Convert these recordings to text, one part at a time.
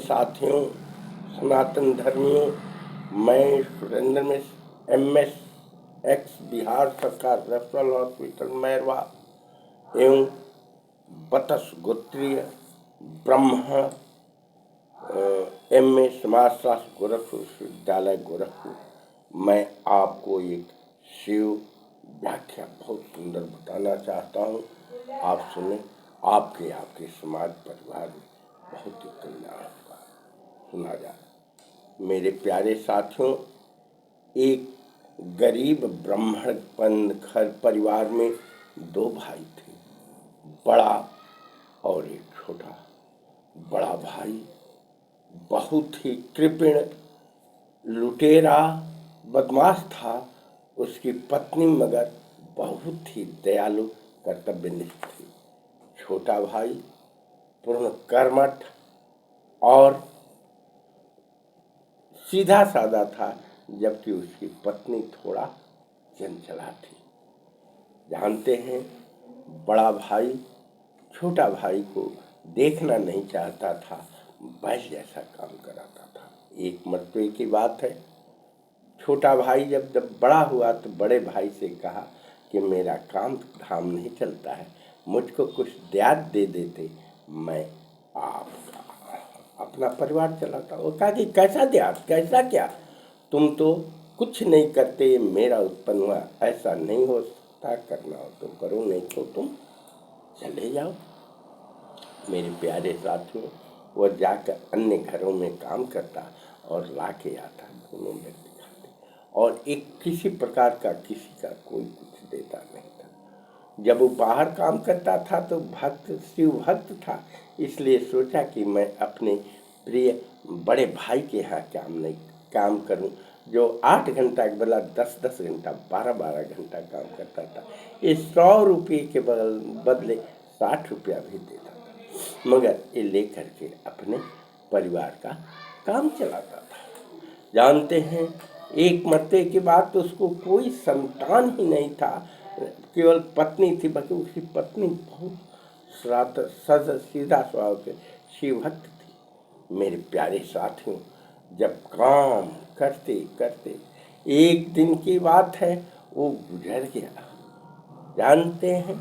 साथियों, सनातन धर्मियों, मैं सुरेंद्र मिश्र MS एक्स बिहार सरकार रेफरल हॉस्पिटल मैरवा एवं बतस गोत्रीय ब्राह्मण MA समाजशास्त्र गोरखपुर विश्वविद्यालय गोरखपुर। मैं आपको एक शिव व्याख्या बहुत सुंदर बताना चाहता हूँ। आप सुने, आपके समाज परिवार में बहुत ही कल्याण होगा। सुना जाए। मेरे प्यारे साथियों, एक गरीब ब्राह्मण घर परिवार में दो भाई थे, बड़ा और एक छोटा। बड़ा भाई बहुत ही कृपण, लुटेरा, बदमाश था। उसकी पत्नी मगर बहुत ही दयालु, कर्तव्यनिष्ठ थी। छोटा भाई पूर्ण कर्मठ और सीधा साधा था, जबकि उसकी पत्नी थोड़ा चंचला थी। जानते हैं, बड़ा भाई छोटा भाई को देखना नहीं चाहता था, बैल जैसा काम कराता था। एक मरतबे की बात है, छोटा भाई जब बड़ा हुआ तो बड़े भाई से कहा कि मेरा काम धाम नहीं चलता है, मुझको कुछ ब्याज दे देते, मैं आपका अपना परिवार चलाता। वो कहा कि कैसा ब्याज, कैसा क्या, तुम तो कुछ नहीं करते, मेरा उत्पन्न हुआ, ऐसा नहीं हो सकता, करना हो तो करो, नहीं तो तुम चले जाओ। मेरे प्यारे साथियों, वह जाकर अन्य घरों में काम करता और ला के आता, दोनों व्यक्ति खाते, और एक किसी प्रकार का किसी का कोई कुछ देता नहीं था। जब वो बाहर काम करता था तो भक्त, शिव भक्त था, इसलिए सोचा कि मैं अपने प्रिय बड़े भाई के यहाँ काम करूं, जो 8 घंटा के बदला 10-10 घंटा, 12-12 घंटा काम करता था। ये 100 रुपये के बदले 60 रुपया भी देता था, मगर ये लेकर के अपने परिवार का काम चलाता था। जानते हैं, एक मरते के बाद तो उसको कोई संतान ही नहीं था, केवल पत्नी थी। बल्कि उसकी पत्नी बहुत सीधा स्वभाव के शिव भक्त थी। मेरे प्यारे साथियों, जब काम करते करते एक दिन की बात है, वो गुजर गया। जानते हैं,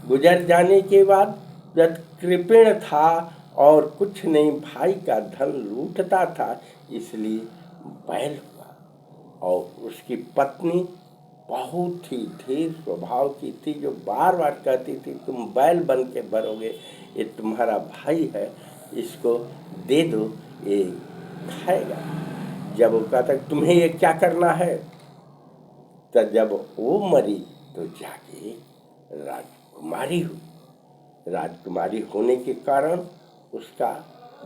गुजर जाने के बाद जब कृपण था और कुछ नहीं, भाई का धन लूटता था, इसलिए बैल हुआ। और उसकी पत्नी बहुत ही धीर स्वभाव की थी, जो बार बार कहती थी, तुम बैल बन के भरोगे, ये तुम्हारा भाई है, इसको दे दो, ये खाएगा। जब वो कहता तुम्हें ये क्या करना है, तो जब वो मरी तो जाके राजकुमारी हुई। राजकुमारी होने के कारण उसका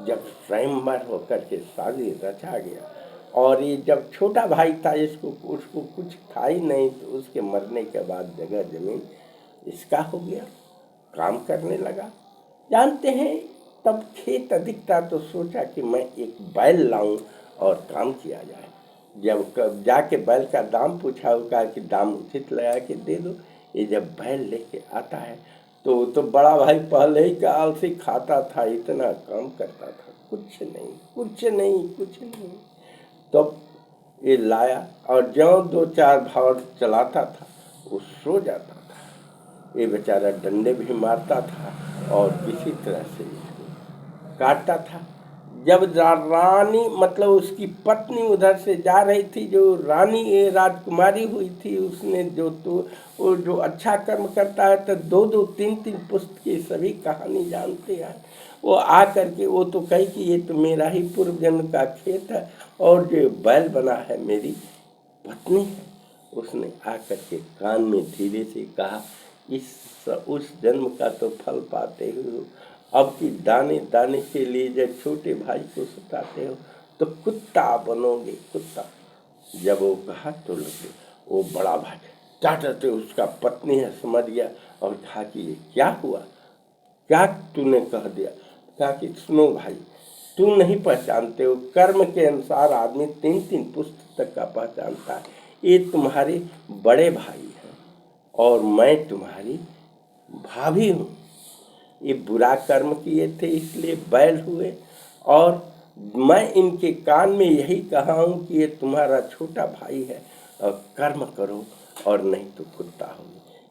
जब स्वयंवर होकर के शादी रचा गया, और ये जब छोटा भाई था, उसको कुछ था ही नहीं, तो उसके मरने के बाद जगह जमीन इसका हो गया, काम करने लगा। जानते हैं, तब खेत अधिक था तो सोचा कि मैं एक बैल लाऊं और काम किया जाए। जब जाके बैल का दाम पूछा, उसका कि दाम उचित लगा कि दे दो। ये जब बैल लेके आता है तो बड़ा भाई पहले ही का आलसी खाता था, इतना काम करता था, कुछ नहीं। तो ये लाया और जो 2-4 भाव चलाता था, वो सो जाता था। ये बेचारा डंडे भी मारता था और किसी तरह से इसको काटता था। जब रानी, मतलब उसकी पत्नी उधर से जा रही थी, जो रानी ये राजकुमारी हुई थी, उसने वो जो अच्छा कर्म करता है तो 2-2, 3-3 पुस्त की सभी कहानी जानते हैं। वो आ करके वो तो कही कि ये तो मेरा ही पूर्व जन्म का खेत है, और जो बैल बना है मेरी पत्नी है। उसने आकर के कान में धीरे से कहा, उस जन्म का तो फल पाते हो, अब की दाने दाने के लिए जब छोटे भाई को सताते हो तो कुत्ता बनोगे, कुत्ता। जब वो कहा तो लगे वो बड़ा भाई डांटते, उसका पत्नी है समझ गया और कहा कि ये क्या हुआ, क्या तूने कह दिया। कहा कि सुनो भाई, तू नहीं पहचानते हो, कर्म के अनुसार आदमी 3-3 पुस्त तक का पहचानता है। ये तुम्हारे बड़े भाई हैं और मैं तुम्हारी भाभी हूँ। ये बुरा कर्म किए थे इसलिए बैल हुए, और मैं इनके कान में यही कहा हूँ कि ये तुम्हारा छोटा भाई है और कर्म करो और नहीं तो कुत्ता हो।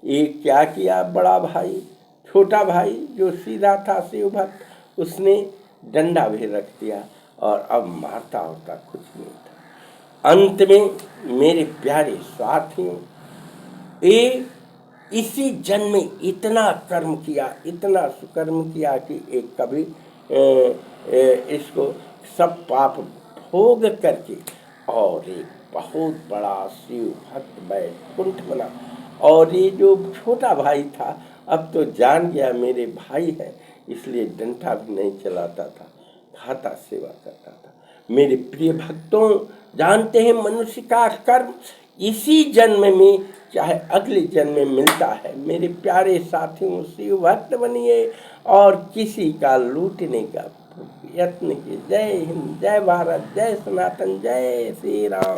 ये क्या किया बड़ा भाई, छोटा भाई जो सीधा था शिव भक्त, उसने डंडा भी रख दिया और अब मारता होता कुछ नहीं था। अंत में मेरे प्यारे साथियों, ये इसी जन्म में इतना कर्म किया, इतना सुकर्म किया कि एक कभी इसको सब पाप भोग करके और एक बहुत बड़ा शिव भक्त वैकुंठ बना। और ये जो छोटा भाई था अब तो जान गया मेरे भाई है, इसलिए डंडा भी नहीं चलाता था, खाता सेवा करता था। मेरे प्रिय भक्तों, जानते हैं मनुष्य का कर्म इसी जन्म में चाहे अगले जन्म में मिलता है। मेरे प्यारे साथियों, शिव भक्त बनिए और किसी का लूटने का यत्न कीजिए। जय हिंद, जय भारत, जय सनातन, जय श्री राम।